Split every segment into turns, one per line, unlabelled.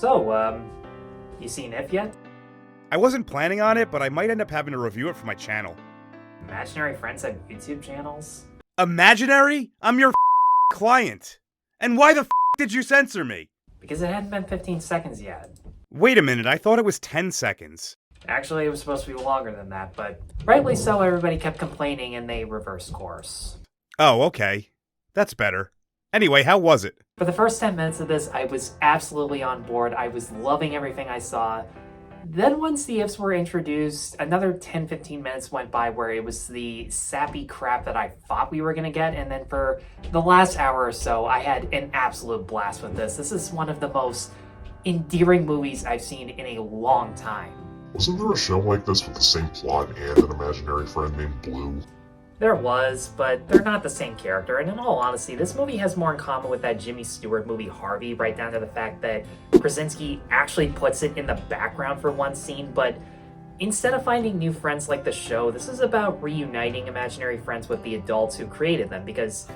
So, you seen If yet?
I wasn't planning on it, but I might end up having to review it for my channel.
Imaginary friends have YouTube channels?
Imaginary? I'm your client. And why the did you censor me?
Because it hadn't been 15 seconds yet.
Wait a minute, I thought it was 10 seconds.
Actually, it was supposed to be longer than that, but rightly so, everybody kept complaining and they reversed course.
Oh, okay. That's better. Anyway, how was it?
For the first 10 minutes of this, I was absolutely on board. I was loving everything I saw. Then once the ifs were introduced, another 10-15 minutes went by where it was the sappy crap that I thought we were going to get, and then for the last hour or so, I had an absolute blast with this. This is one of the most endearing movies I've seen in a long time.
Wasn't there a show like this with the same plot and an imaginary friend named Blue?
There was, but they're not the same character, and in all honesty, this movie has more in common with that Jimmy Stewart movie Harvey, right down to the fact that Krasinski actually puts it in the background for one scene, but instead of finding new friends like the show, this is about reuniting imaginary friends with the adults who created them, because,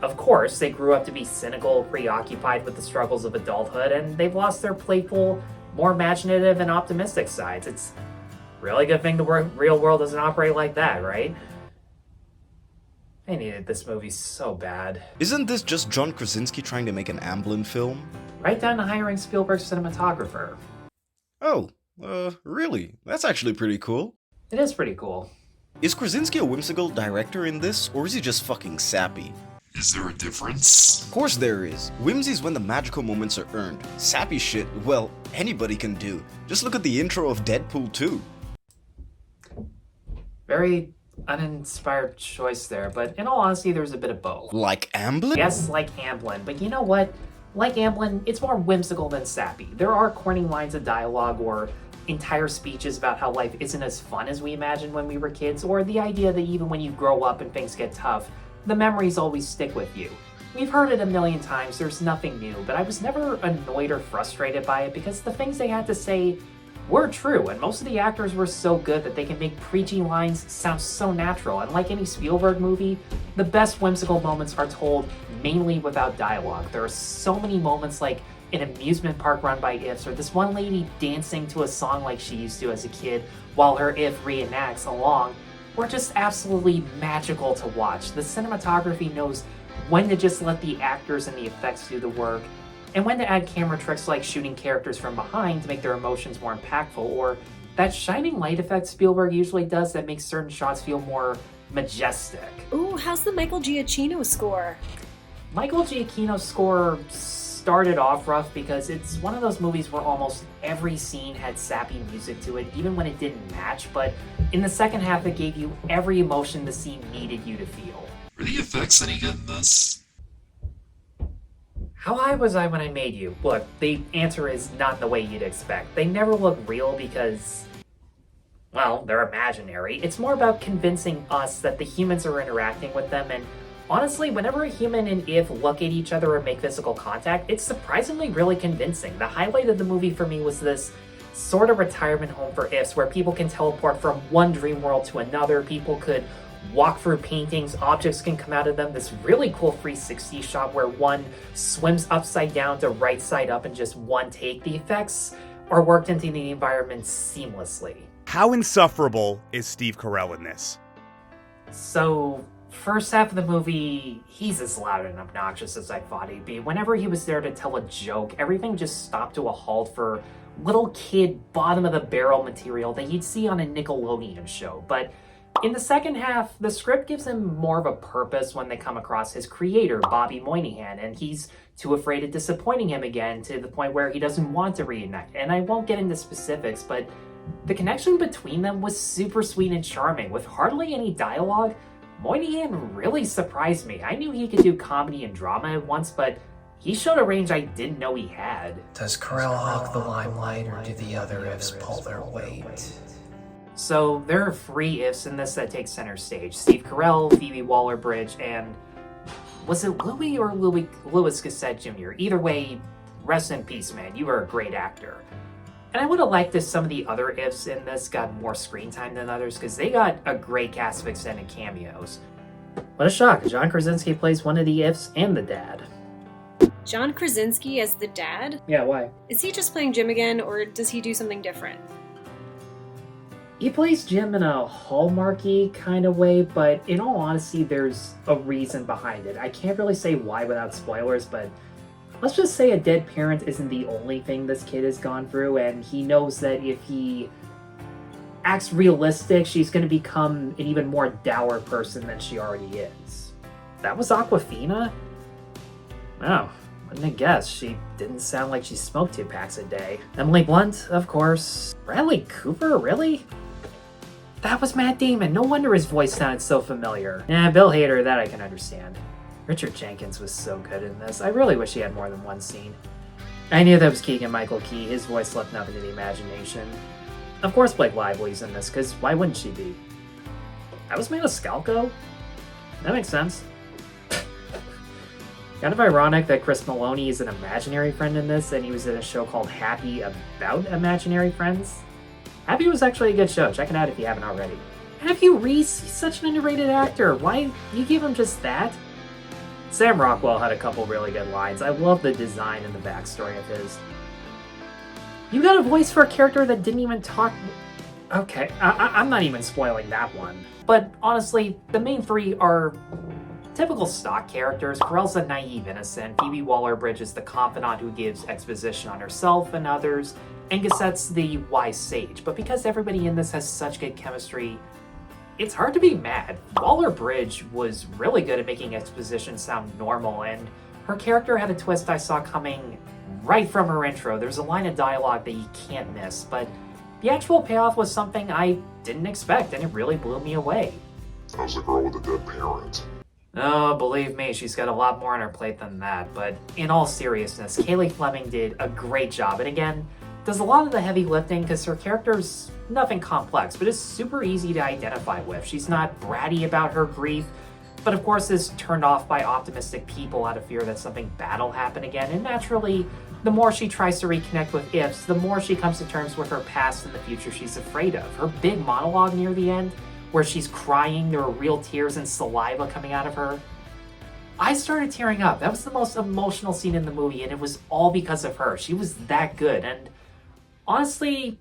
of course, they grew up to be cynical, preoccupied with the struggles of adulthood, and they've lost their playful, more imaginative and optimistic sides. It's a really good thing the real world doesn't operate like that, right? I needed this movie so bad.
Isn't this just John Krasinski trying to make an Amblin film?
Right down to hiring Spielberg's cinematographer.
Oh, really? That's actually pretty cool.
It is pretty cool.
Is Krasinski a whimsical director in this, or is he just fucking sappy?
Is there a difference?
Of course there is. Whimsy's when the magical moments are earned. Sappy shit, well, anybody can do. Just look at the intro of Deadpool 2.
Very uninspired choice there, but in all honesty, there's a bit of both.
Like Amblin?
Yes, like Amblin, but you know what? Like Amblin, it's more whimsical than sappy. There are corny lines of dialogue or entire speeches about how life isn't as fun as we imagined when we were kids, or the idea that even when you grow up and things get tough, the memories always stick with you. We've heard it a million times, there's nothing new, but I was never annoyed or frustrated by it because the things they had to say were true, and most of the actors were so good that they can make preachy lines sound so natural, and like any Spielberg movie, the best whimsical moments are told mainly without dialogue. There are so many moments like an amusement park run by ifs, or this one lady dancing to a song like she used to as a kid while her if reenacts along, were just absolutely magical to watch. The cinematography knows when to just let the actors and the effects do the work, and when to add camera tricks like shooting characters from behind to make their emotions more impactful, or that shining light effect Spielberg usually does that makes certain shots feel more majestic.
Ooh, how's the Michael Giacchino score?
Michael Giacchino's score started off rough because it's one of those movies where almost every scene had sappy music to it, even when it didn't match, but in the second half it gave you every emotion the scene needed you to feel.
Are the effects any good in this?
How high was I when I made you? Look, the answer is not the way you'd expect. They never look real because, well, they're imaginary. It's more about convincing us that the humans are interacting with them, and honestly, whenever a human and if look at each other or make physical contact, it's surprisingly really convincing. The highlight of the movie for me was this sort of retirement home for ifs where people can teleport from one dream world to another, people could walk through paintings, objects can come out of them, this really cool 360 shot where one swims upside down to right side up in just one take. The effects are worked into the environment seamlessly.
How insufferable is Steve Carell in this?
So, first half of the movie, he's as loud and obnoxious as I thought he'd be. Whenever he was there to tell a joke, everything just stopped to a halt for little kid bottom of the barrel material that you'd see on a Nickelodeon show. But in the second half, the script gives him more of a purpose when they come across his creator, Bobby Moynihan, and he's too afraid of disappointing him again to the point where he doesn't want to reunite. And I won't get into specifics, but the connection between them was super sweet and charming. With hardly any dialogue, Moynihan really surprised me. I knew he could do comedy and drama at once, but he showed a range I didn't know he had.
Does Carrell hog the limelight, or do the other ifs pull their weight?
So there are 3 ifs in this that take center stage. Steve Carell, Phoebe Waller-Bridge, and was it Louis or Louis Gossett Jr.? Either way, rest in peace, man. You were a great actor. And I would have liked if some of the other ifs in this got more screen time than others, because they got a great cast of extended cameos. What a shock, John Krasinski plays one of the ifs and the dad.
John Krasinski as the dad?
Yeah, why?
Is he just playing Jim again, or does he do something different?
He plays Jim in a Hallmarky kind of way, but in all honesty, there's a reason behind it. I can't really say why without spoilers, but let's just say a dead parent isn't the only thing this kid has gone through, and he knows that if he acts realistic, she's going to become an even more dour person than she already is. That was Awkwafina? Oh, wouldn't have guessed. She didn't sound like she smoked 2 packs a day. Emily Blunt, of course. Bradley Cooper, really? That was Matt Damon. No wonder his voice sounded so familiar. Bill Hader, that I can understand. Richard Jenkins was so good in this. I really wish he had more than one scene. I knew that was Keegan-Michael Key. His voice left nothing to the imagination. Of course Blake Lively's in this, because why wouldn't she be? That was Maniscalco? That makes sense. Kind of ironic that Chris Maloney is an imaginary friend in this, and he was in a show called Happy about imaginary friends. Happy was actually a good show. Check it out if you haven't already. Matthew Reese, he's such an underrated actor. Why you give him just that? Sam Rockwell had a couple really good lines. I love the design and the backstory of his. You got a voice for a character that didn't even talk... Okay, I'm not even spoiling that one. But honestly, the main 3 are typical stock characters. Carrell's the naive innocent, Phoebe Waller-Bridge is the confidant who gives exposition on herself and others, and Gossett's the wise sage. But because everybody in this has such good chemistry, it's hard to be mad. Waller-Bridge was really good at making exposition sound normal, and her character had a twist I saw coming right from her intro. There's a line of dialogue that you can't miss, but the actual payoff was something I didn't expect, and it really blew me away.
How's the girl with the dead parent?
Oh, believe me, she's got a lot more on her plate than that, but in all seriousness, Cailey Fleming did a great job, and again, does a lot of the heavy lifting because her character's nothing complex, but is super easy to identify with. She's not bratty about her grief, but of course is turned off by optimistic people out of fear that something bad will happen again, and naturally, the more she tries to reconnect with ifs, the more she comes to terms with her past and the future she's afraid of. Her big monologue near the end, where she's crying, there are real tears and saliva coming out of her. I started tearing up. That was the most emotional scene in the movie, and it was all because of her. She was that good, and honestly,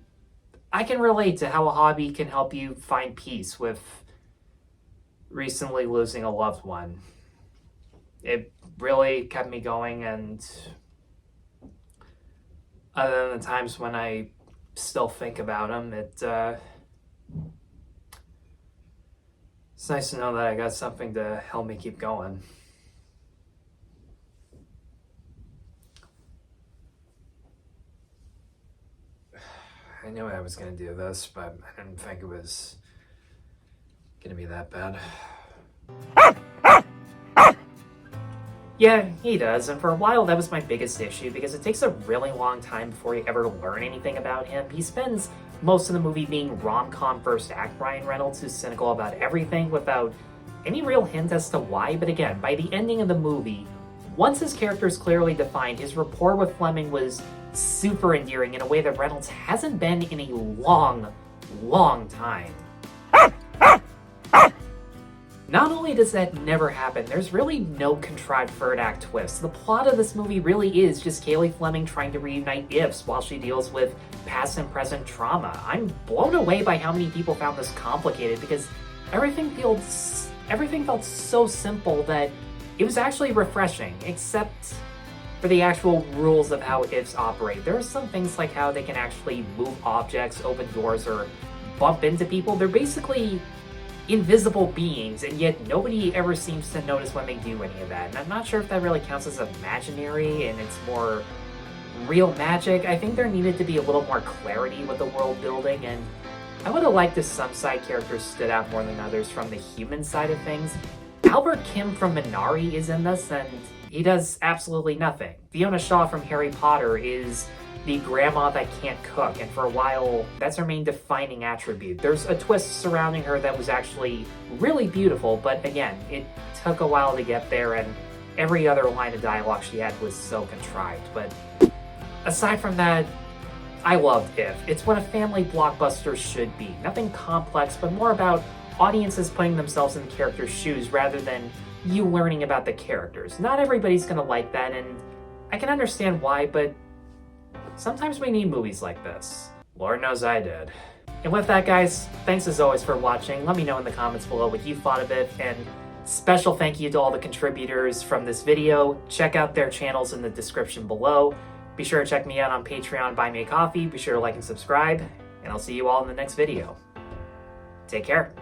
I can relate to how a hobby can help you find peace with recently losing a loved one. It really kept me going, and other than the times when I still think about him, it's nice to know that I got something to help me keep going. I knew I was going to do this, but I didn't think it was going to be that bad. Yeah, he does, and for a while that was my biggest issue, because it takes a really long time before you ever learn anything about him. He spends most of the movie being rom-com first act Ryan Reynolds, who's cynical about everything without any real hint as to why, but again, by the ending of the movie, once his character is clearly defined, his rapport with Fleming was super endearing in a way that Reynolds hasn't been in a long, long time. Not only does that never happen, there's really no contrived third act twist. The plot of this movie really is just Cailey Fleming trying to reunite ifs while she deals with past and present trauma. I'm blown away by how many people found this complicated, because everything felt so simple that it was actually refreshing, except for the actual rules of how ifs operate. There are some things like how they can actually move objects, open doors, or bump into people. They're basically invisible beings, and yet nobody ever seems to notice when they do any of that. And I'm not sure if that really counts as imaginary and it's more real magic. I think there needed to be a little more clarity with the world building, and I would have liked if some side characters stood out more than others from the human side of things. Albert Kim from Minari is in this, and he does absolutely nothing. Fiona Shaw from Harry Potter is the grandma that can't cook, and for a while, that's her main defining attribute. There's a twist surrounding her that was actually really beautiful, but again, it took a while to get there, and every other line of dialogue she had was so contrived. But aside from that, I loved If. It's what a family blockbuster should be. Nothing complex, but more about audiences putting themselves in the characters' shoes rather than you learning about the characters. Not everybody's gonna like that, and I can understand why, but sometimes we need movies like this. Lord knows I did. And with that, guys, thanks as always for watching. Let me know in the comments below what you thought of it, and special thank you to all the contributors from this video. Check out their channels in the description below. Be sure to check me out on Patreon, Buy Me a Coffee. Be sure to like and subscribe, and I'll see you all in the next video. Take care.